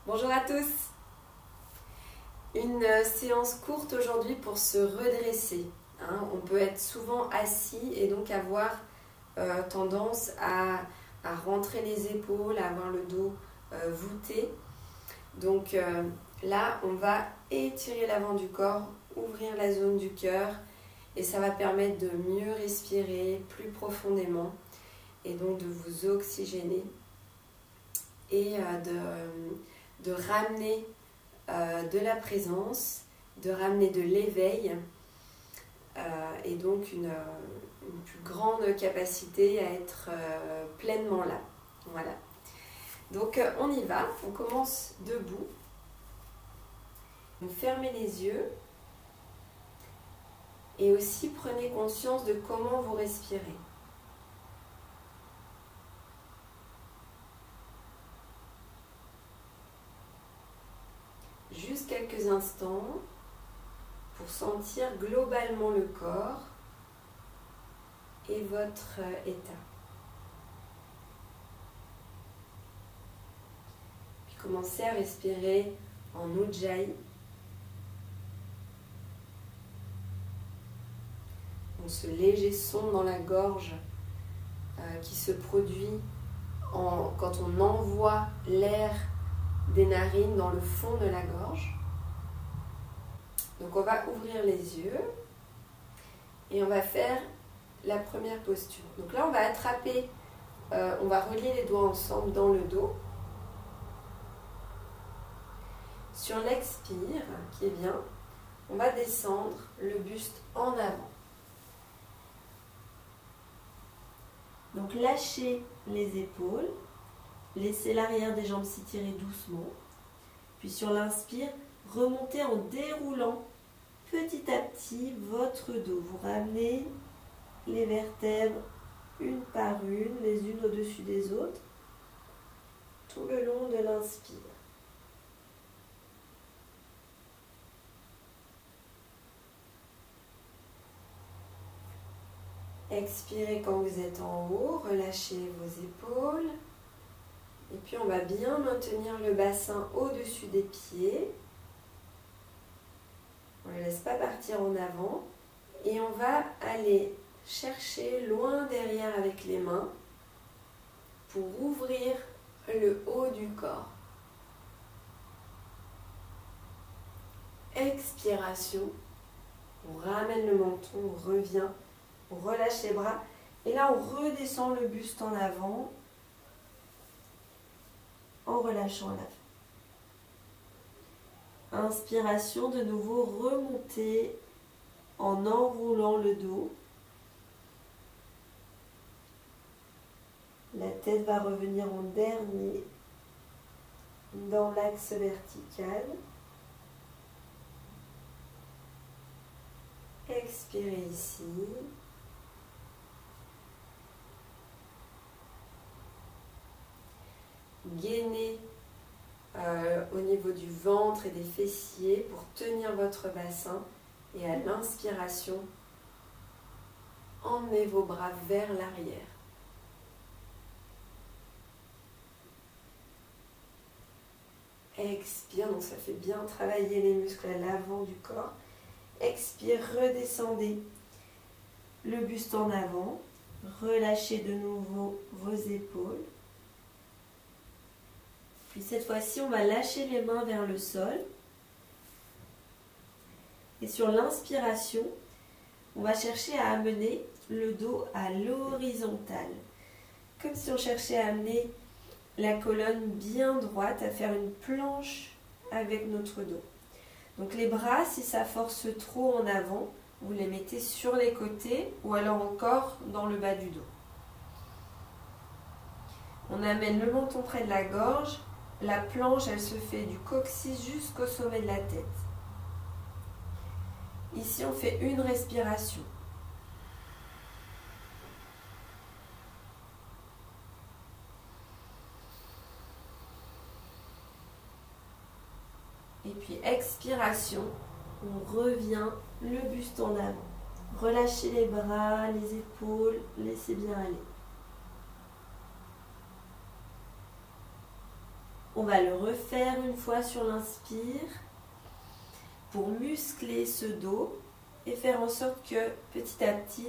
Bonjour à tous. Une séance courte aujourd'hui pour se redresser. On peut être souvent assis et donc avoir tendance à rentrer les épaules, à avoir le dos voûté. Donc là, on va étirer l'avant du corps, ouvrir la zone du cœur et ça va permettre de mieux respirer plus profondément et donc de vous oxygéner et de ramener de la présence, de ramener de l'éveil et donc une plus grande capacité à être pleinement là. Voilà. Donc on y va, on commence debout. Vous fermez les yeux et aussi prenez conscience de comment vous respirez. Juste quelques instants pour sentir globalement le corps et votre état. Puis commencez à respirer en Ujjayi. Donc ce léger son dans la gorge qui se produit quand on envoie l'air des narines dans le fond de la gorge. Donc on va ouvrir les yeux et on va faire la première posture. Donc là on va attraper, on va relier les doigts ensemble dans le dos. Sur l'expire, qui est bien, on va descendre le buste en avant. Donc lâchez les épaules. Laissez l'arrière des jambes s'étirer doucement. Puis sur l'inspire, remontez en déroulant petit à petit votre dos. Vous ramenez les vertèbres une par une, les unes au-dessus des autres, tout le long de l'inspire. Expirez quand vous êtes en haut, relâchez vos épaules. Et puis on va bien maintenir le bassin au-dessus des pieds. On ne le laisse pas partir en avant. Et on va aller chercher loin derrière avec les mains pour ouvrir le haut du corps. Expiration. On ramène le menton, on revient, on relâche les bras. Et là on redescend le buste en avant. En relâchant la fin. Inspiration, de nouveau remonter en enroulant le dos. La tête va revenir en dernier dans l'axe vertical. Expirez ici. Gainez au niveau du ventre et des fessiers pour tenir votre bassin. Et à l'inspiration, emmenez vos bras vers l'arrière. Expire, donc ça fait bien travailler les muscles à l'avant du corps. Expire, redescendez le buste en avant. Relâchez de nouveau vos épaules. Puis cette fois-ci, on va lâcher les mains vers le sol. Et sur l'inspiration, on va chercher à amener le dos à l'horizontale. Comme si on cherchait à amener la colonne bien droite, à faire une planche avec notre dos. Donc les bras, si ça force trop en avant, vous les mettez sur les côtés ou alors encore dans le bas du dos. On amène le menton près de la gorge. La planche, elle se fait du coccyx jusqu'au sommet de la tête. Ici, on fait une respiration. Et puis, expiration, on revient le buste en avant. Relâchez les bras, les épaules, laissez bien aller. On va le refaire une fois sur l'inspire pour muscler ce dos et faire en sorte que petit à petit,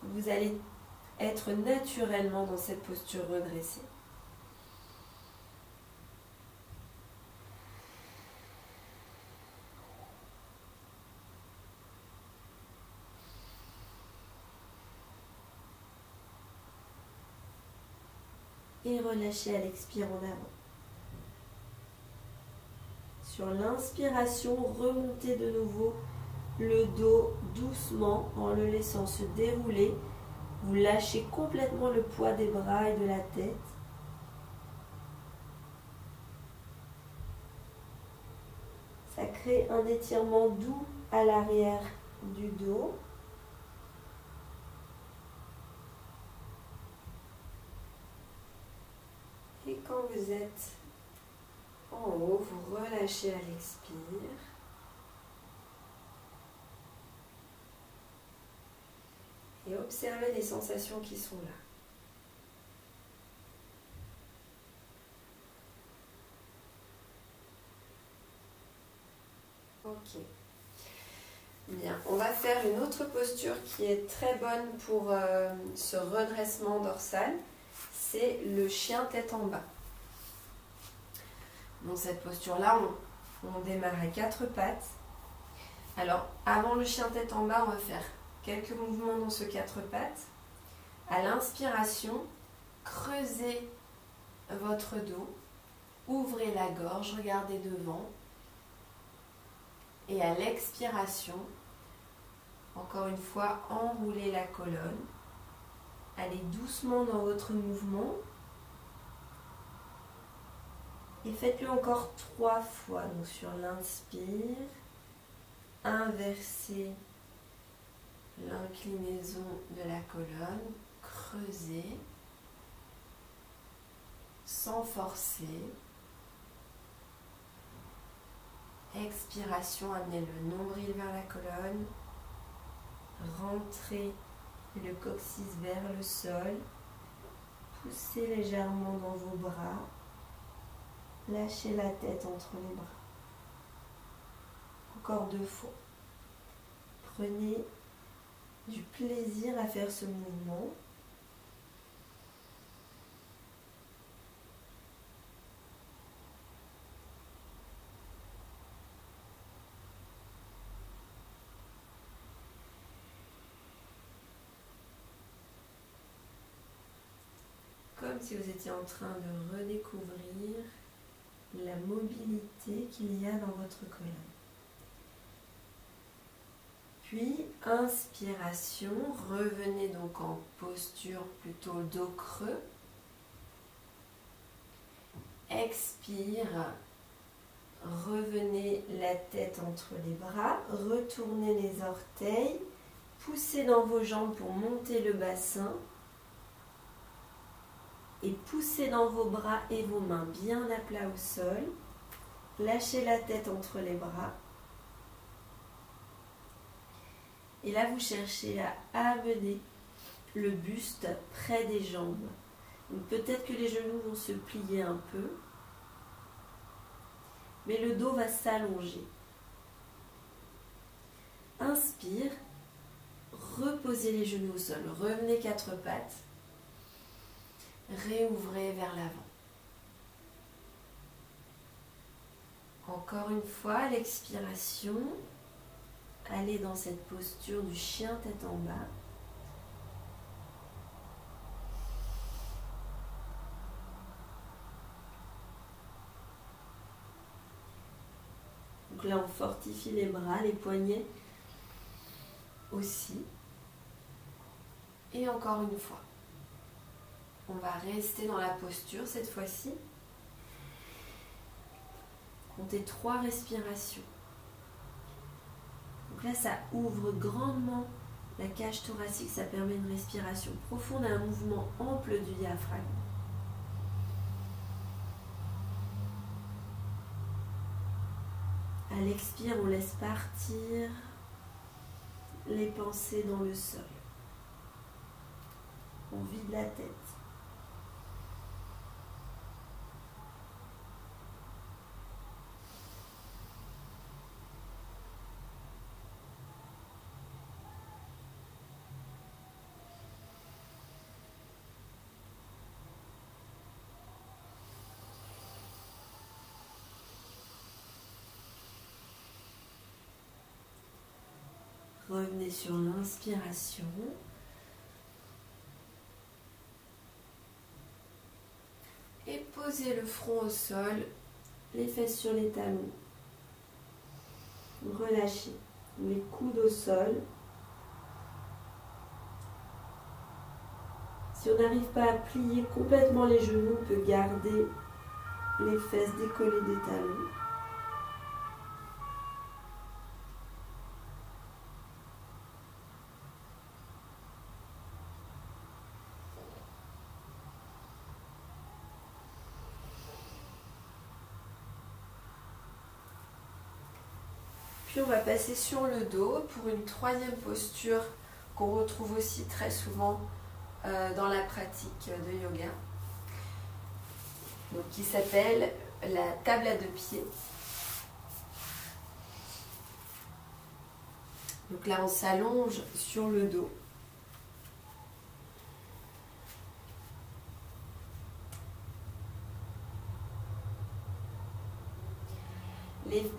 vous allez être naturellement dans cette posture redressée. Et relâchez à l'expire en avant. Sur l'inspiration, remontez de nouveau le dos doucement en le laissant se dérouler. Vous lâchez complètement le poids des bras et de la tête. Ça crée un étirement doux à l'arrière du dos. Et quand vous êtes en haut, vous relâchez à l'expire. Et observez les sensations qui sont là. Ok. Bien, on va faire une autre posture qui est très bonne pour ce redressement dorsal. C'est le chien tête en bas. Dans cette posture-là, on démarre à 4 pattes. Alors, avant le chien tête en bas, on va faire quelques mouvements dans ce 4 pattes. À l'inspiration, creusez votre dos, ouvrez la gorge, regardez devant. Et à l'expiration, encore une fois, enroulez la colonne. Allez doucement dans votre mouvement. Et faites-le encore 3 fois. Donc sur l'inspire, inversez l'inclinaison de la colonne, creusez, sans forcer. Expiration, amenez le nombril vers la colonne, rentrez le coccyx vers le sol, poussez légèrement dans vos bras, lâchez la tête entre les bras. Encore 2 fois. Prenez du plaisir à faire ce mouvement. Comme si vous étiez en train de redécouvrir la mobilité qu'il y a dans votre colonne. Puis, inspiration, revenez donc en posture plutôt dos creux. Expire, revenez la tête entre les bras, retournez les orteils, poussez dans vos jambes pour monter le bassin. Et poussez dans vos bras et vos mains bien à plat au sol. Lâchez la tête entre les bras. Et là, vous cherchez à amener le buste près des jambes. Peut-être que les genoux vont se plier un peu, mais le dos va s'allonger. Inspire, reposez les genoux au sol. Revenez 4 pattes. Réouvrez vers l'avant. Encore une fois, à l'expiration, allez dans cette posture du chien tête en bas. Donc là, on fortifie les bras, les poignets aussi. Et encore une fois. On va rester dans la posture cette fois-ci. Comptez 3 respirations. Donc là, ça ouvre grandement la cage thoracique. Ça permet une respiration profonde et un mouvement ample du diaphragme. À l'expire, on laisse partir les pensées dans le sol. On vide la tête. Revenez sur l'inspiration. Et posez le front au sol, les fesses sur les talons. Relâchez les coudes au sol. Si on n'arrive pas à plier complètement les genoux, on peut garder les fesses décollées des talons. Puis on va passer sur le dos pour une troisième posture qu'on retrouve aussi très souvent dans la pratique de yoga. Donc, qui s'appelle la table à deux pieds. Donc là on s'allonge sur le dos.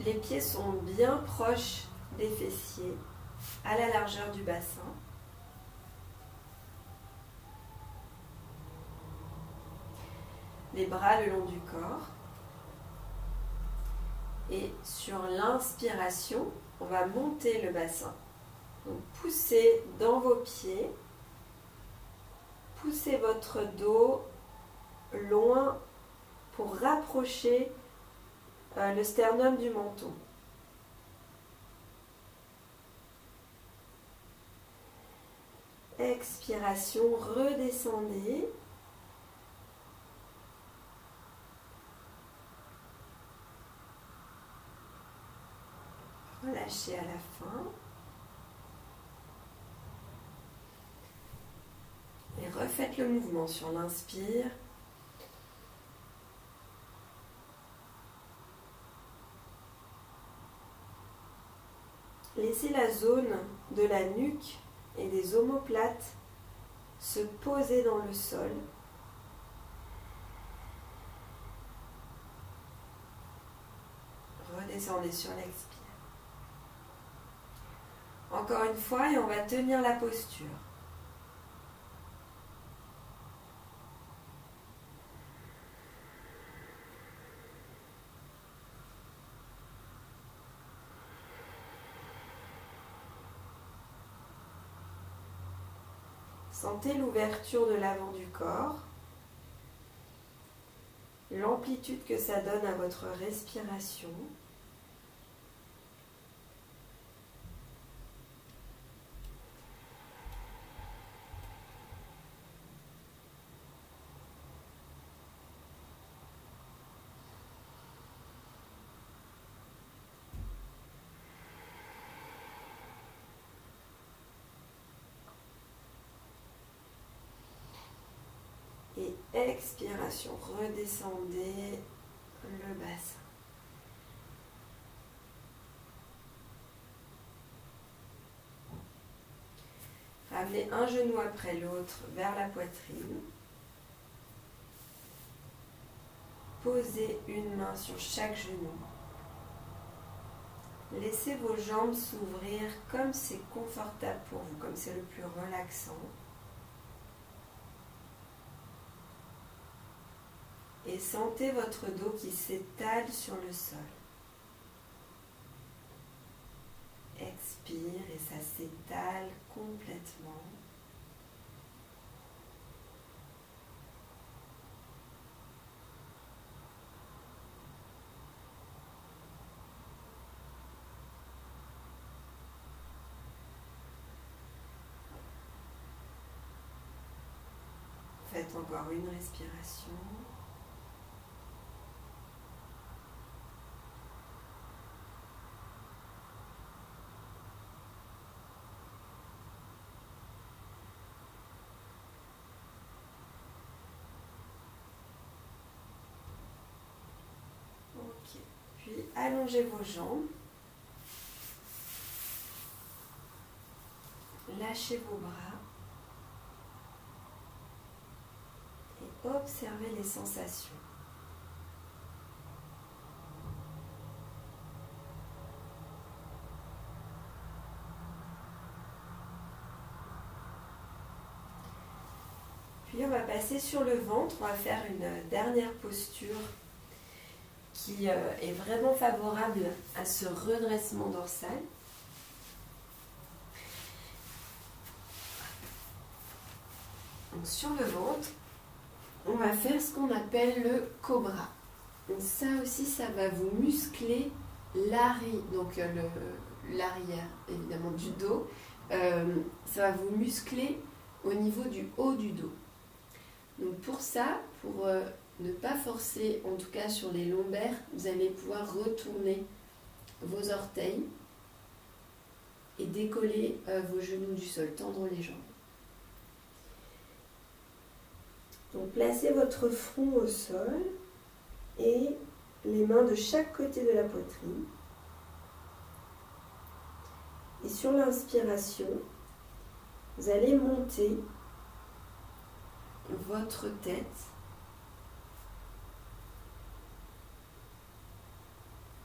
Les pieds sont bien proches des fessiers, à la largeur du bassin. Les bras le long du corps. Et sur l'inspiration, on va monter le bassin. Donc poussez dans vos pieds. Poussez votre dos loin pour rapprocher le sternum du menton. Expiration, redescendez. Relâchez à la fin. Et refaites le mouvement sur l'inspire. Laissez la zone de la nuque et des omoplates se poser dans le sol. Redescendez sur l'expire. Encore une fois, et on va tenir la posture. Sentez l'ouverture de l'avant du corps, l'amplitude que ça donne à votre respiration. Et expiration, redescendez le bassin. Ramenez un genou après l'autre vers la poitrine. Posez une main sur chaque genou. Laissez vos jambes s'ouvrir comme c'est confortable pour vous, comme c'est le plus relaxant. Et sentez votre dos qui s'étale sur le sol. Expire et ça s'étale complètement. Faites encore une respiration. Ok. Puis allongez vos jambes. Lâchez vos bras. Et observez les sensations. puis on va passer sur le ventre, on va faire une dernière posture qui est vraiment favorable à ce redressement dorsal. Donc sur le ventre, on va faire ce qu'on appelle le cobra. Donc ça aussi, ça va vous muscler l'arrière, donc l'arrière évidemment du dos. Ça va vous muscler au niveau du haut du dos. Donc pour ça, pour ne pas forcer, en tout cas sur les lombaires, vous allez pouvoir retourner vos orteils et décoller vos genoux du sol, tendre les jambes. Donc placez votre front au sol et les mains de chaque côté de la poitrine. Et sur l'inspiration, vous allez monter votre tête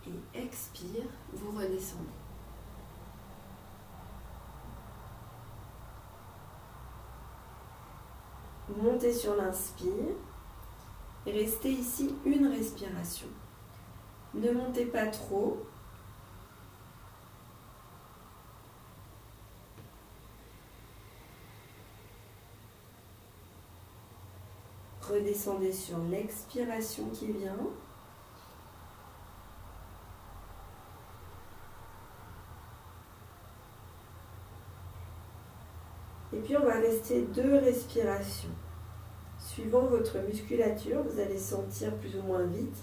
et expire, vous redescendez. Montez sur l'inspire et restez ici une respiration. Ne montez pas trop. Redescendez sur l'expiration qui vient. Et puis on va rester 2 respirations. Suivant votre musculature, vous allez sentir plus ou moins vite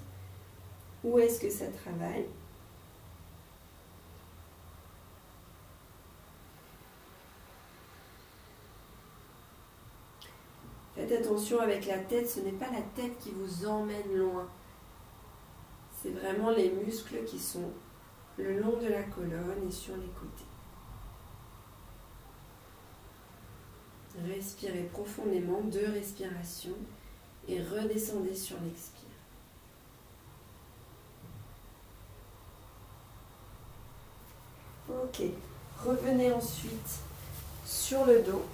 où est-ce que ça travaille. Faites attention avec la tête, ce n'est pas la tête qui vous emmène loin. C'est vraiment les muscles qui sont le long de la colonne et sur les côtés. Respirez profondément, 2 respirations et redescendez sur l'expire. Ok, revenez ensuite sur le dos.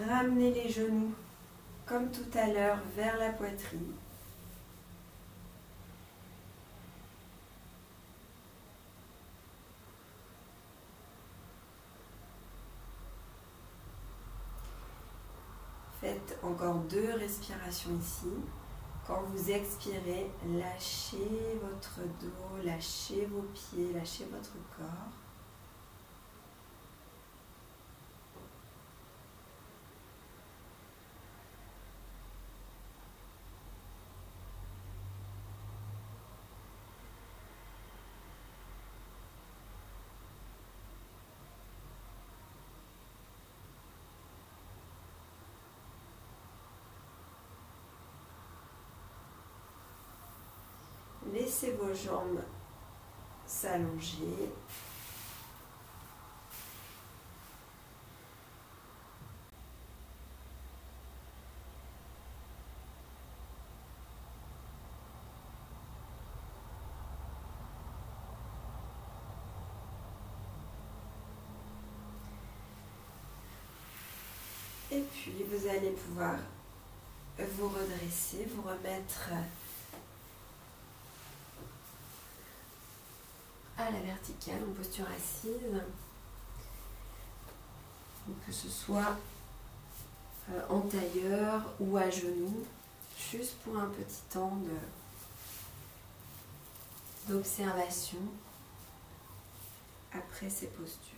Ramenez les genoux comme tout à l'heure vers la poitrine. Faites encore 2 respirations ici. Quand vous expirez, lâchez votre dos, lâchez vos pieds, lâchez votre corps. Laissez vos jambes s'allonger. Et puis vous allez pouvoir vous redresser, vous remettre à la verticale en posture assise. Donc, que ce soit en tailleur ou à genoux, juste pour un petit temps d'observation après ces postures.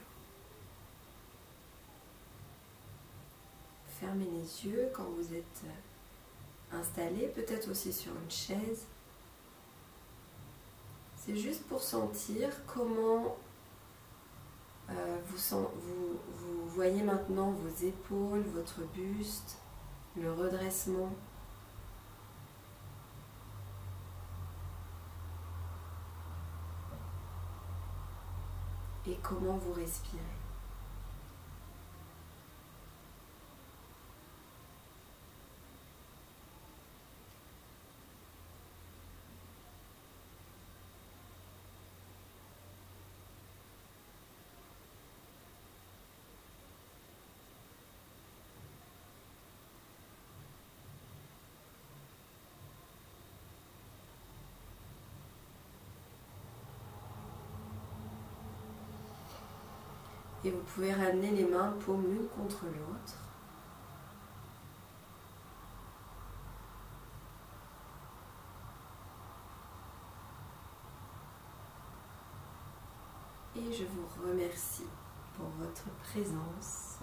Fermez les yeux quand vous êtes installé, peut-être aussi sur une chaise. C'est juste pour sentir comment vous voyez maintenant vos épaules, votre buste, le redressement. Et comment vous respirez. Et vous pouvez ramener les mains paumes l'une contre l'autre. Et je vous remercie pour votre présence.